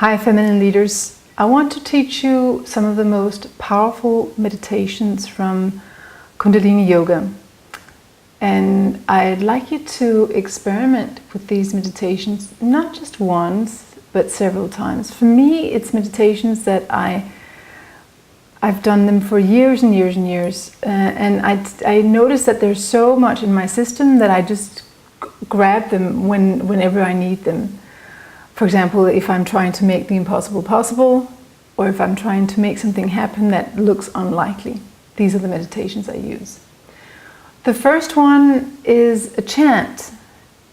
Hi Feminine Leaders, I want to teach you some of the most powerful meditations from Kundalini Yoga. And I'd like you to experiment with these meditations, not just once, but several times. For me, it's meditations that I've done them for years and years and years. And I notice that there's so much in my system that I just grab them whenever I need them. For example, if I'm trying to make the impossible possible, or if I'm trying to make something happen that looks unlikely. These are the meditations I use. The first one is a chant,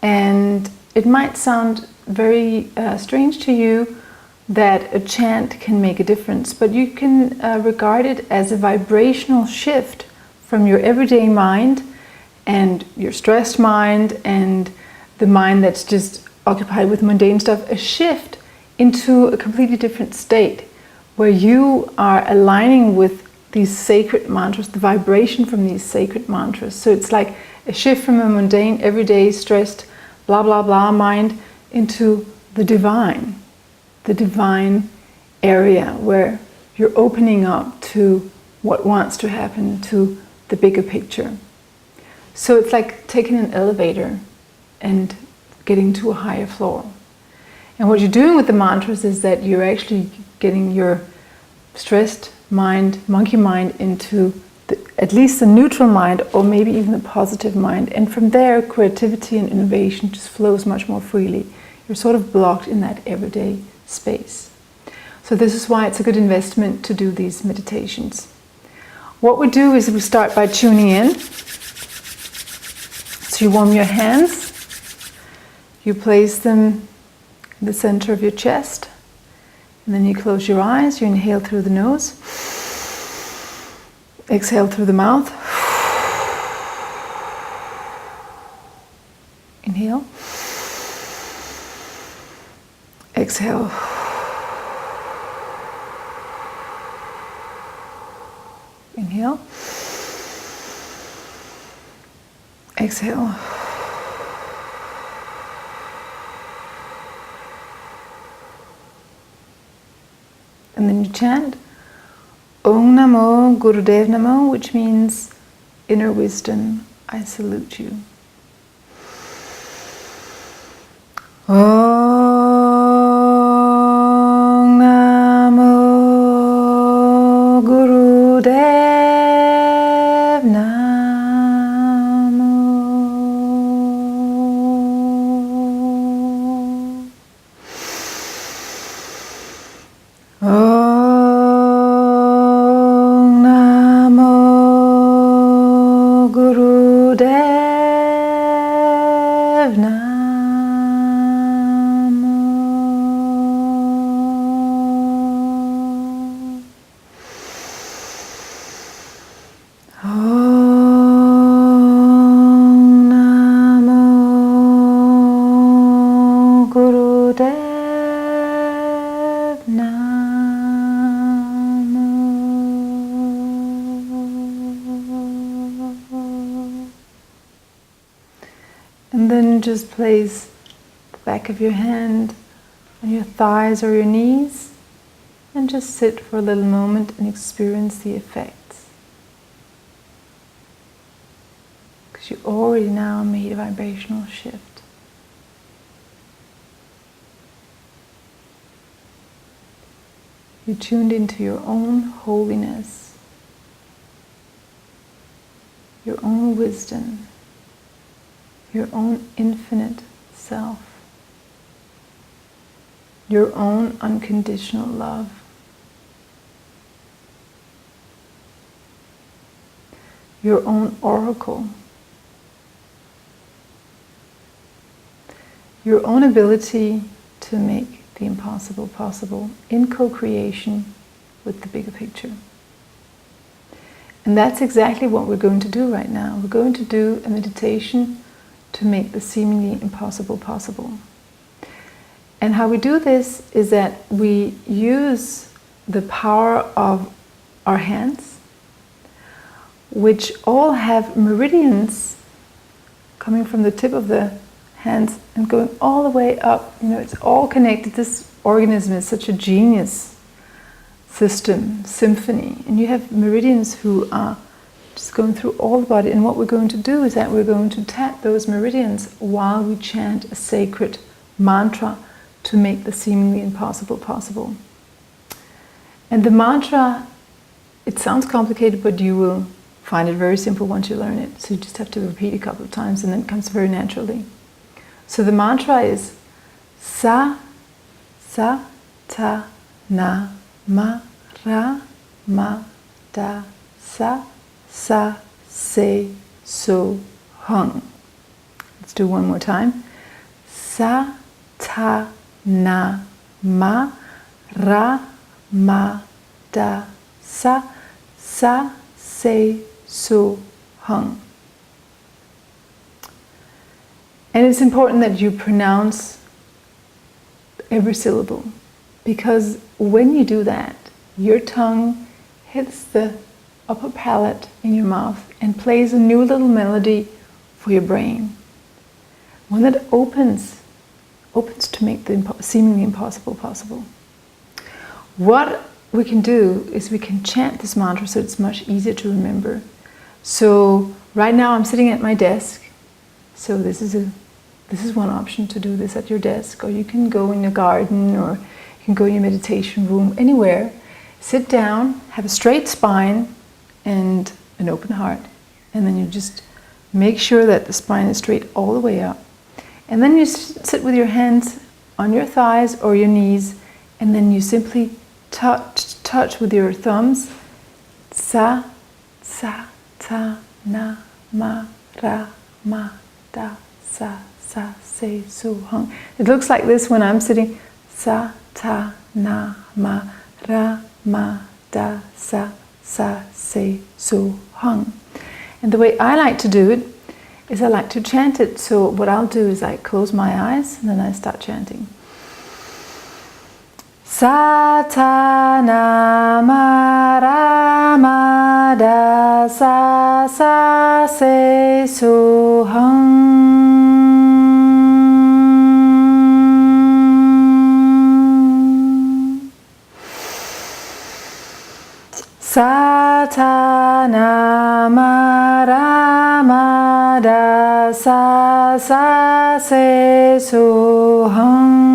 and it might sound very strange to you that a chant can make a difference, but you can regard it as a vibrational shift from your everyday mind and your stressed mind and the mind that's just occupied with mundane stuff, a shift into a completely different state where you are aligning with these sacred mantras, the vibration from these sacred mantras. So it's like a shift from a mundane, everyday, stressed, blah, blah, blah mind into the divine area where you're opening up to what wants to happen, to the bigger picture. So it's like taking an elevator and getting to a higher floor. And what you're doing with the mantras is that you're actually getting your stressed mind, monkey mind, into at least the neutral mind, or maybe even the positive mind. And from there, creativity and innovation just flows much more freely. You're sort of blocked in that everyday space. So this is why it's a good investment to do these meditations. What we do is we start by tuning in. So you warm your hands. You place them in the center of your chest, and then you close your eyes. You inhale through the nose, exhale through the mouth. Inhale, exhale. Inhale, exhale. And then you chant Om Namo Gurudev Namo, which means inner wisdom, I salute you. Om Namo Gurudev Namo. And then just place the back of your hand on your thighs or your knees and just sit for a little moment and experience the effects. Because you already now made a vibrational shift. You tuned into your own holiness, your own wisdom, your own infinite self, your own unconditional love. Your own oracle, your own ability to make the impossible possible in co-creation with the bigger picture. And that's exactly what we're going to do right now. We're going to do a meditation to make the seemingly impossible possible. And how we do this is that we use the power of our hands, which all have meridians coming from the tip of the hands and going all the way up. You know, it's all connected. This organism is such a genius system, symphony, and you have meridians who are just going through all the body, and what we're going to do is that we're going to tap those meridians while we chant a sacred mantra to make the seemingly impossible possible. And the mantra, it sounds complicated, but you will find it very simple once you learn it. So you just have to repeat a couple of times and then it comes very naturally. So the mantra is Sa, Sa, Ta, Na, Ma, Ra, Ma, Da, Sa, Sa, Se, So, Hung. Let's do one more time. Sa, Ta, Na, Ma, Ra, Ma, Da, Sa, Sa, Se, So, Hung. And it's important that you pronounce every syllable, because when you do that, your tongue hits the upper palate in your mouth and plays a new little melody for your brain. One that opens to make the seemingly impossible possible. What we can do is we can chant this mantra so it's much easier to remember. So right now I'm sitting at my desk, so this is one option to do this at your desk, or you can go in your garden, or you can go in your meditation room, anywhere. Sit down, have a straight spine and an open heart, and then you just make sure that the spine is straight all the way up. And then you sit with your hands on your thighs or your knees, and then you simply touch with your thumbs. Sa, Sa, Ta, Na, Ma, Ra, Ma, Da, Sa, Sa, Se, So, Hung. It looks like this when I'm sitting. Sa, Ta, Na, Ma, Ra, Ma, Da, Sa, Sa, Se, So, Hung. And the way I like to do it is I like to chant it. So what I'll do is I close my eyes and then I start chanting. Sa, Ta, Na, Ma, Ra, Ma, Da, Sa, Sa, Se, So, Hung. Sa, Ta, Na, Ma, Ra, Ma, Da, Sa, Sa, Se, So, Hung.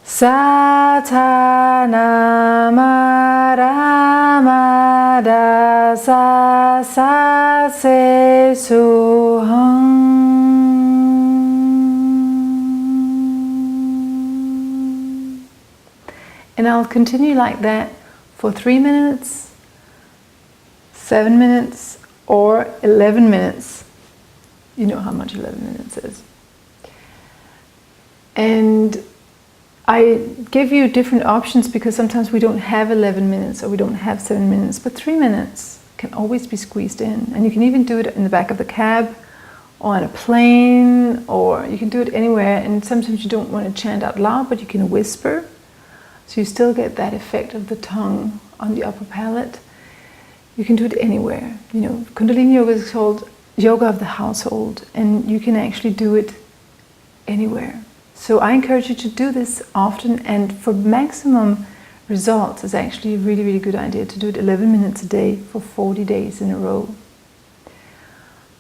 Sa, Ta, Na, Ma, Ra, Ma, Da, Sa, Sa, Se, So, Hung. And I'll continue like that for 3 minutes, 7 minutes, or 11 minutes. You know how much 11 minutes is. And I give you different options because sometimes we don't have 11 minutes or we don't have 7 minutes, but 3 minutes can always be squeezed in. And you can even do it in the back of the cab, or on a plane, or you can do it anywhere. And sometimes you don't want to chant out loud, but you can whisper. So you still get that effect of the tongue on the upper palate. You can do it anywhere. You know, Kundalini Yoga is called yoga of the household, and you can actually do it anywhere. So I encourage you to do this often, and for maximum results, it's actually a really, really good idea to do it 11 minutes a day for 40 days in a row.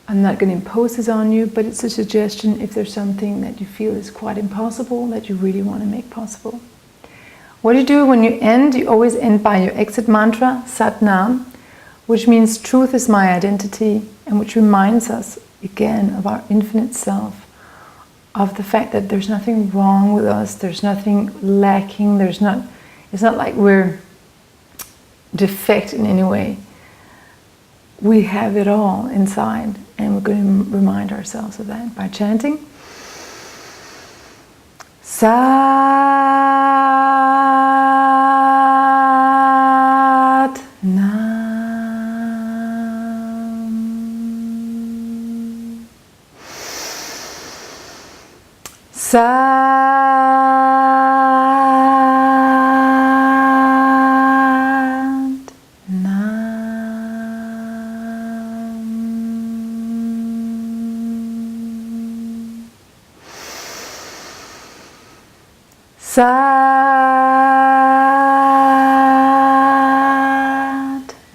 I'm not going to impose this on you, but it's a suggestion if there's something that you feel is quite impossible that you really want to make possible. What you do when you end, you always end by your exit mantra, Sat Nam, which means truth is my identity, and which reminds us again of our infinite self, of the fact that there's nothing wrong with us, there's nothing lacking, it's not like we're defect in any way. We have it all inside, and we're going to remind ourselves of that by chanting Sat Nam. Sat Nam. Sat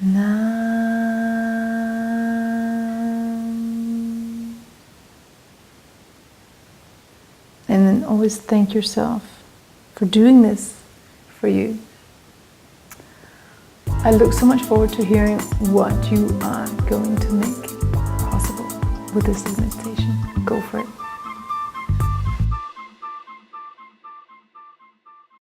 Nam. And then always thank yourself for doing this for you. I look so much forward to hearing what you are going to make possible with this meditation. Go for it.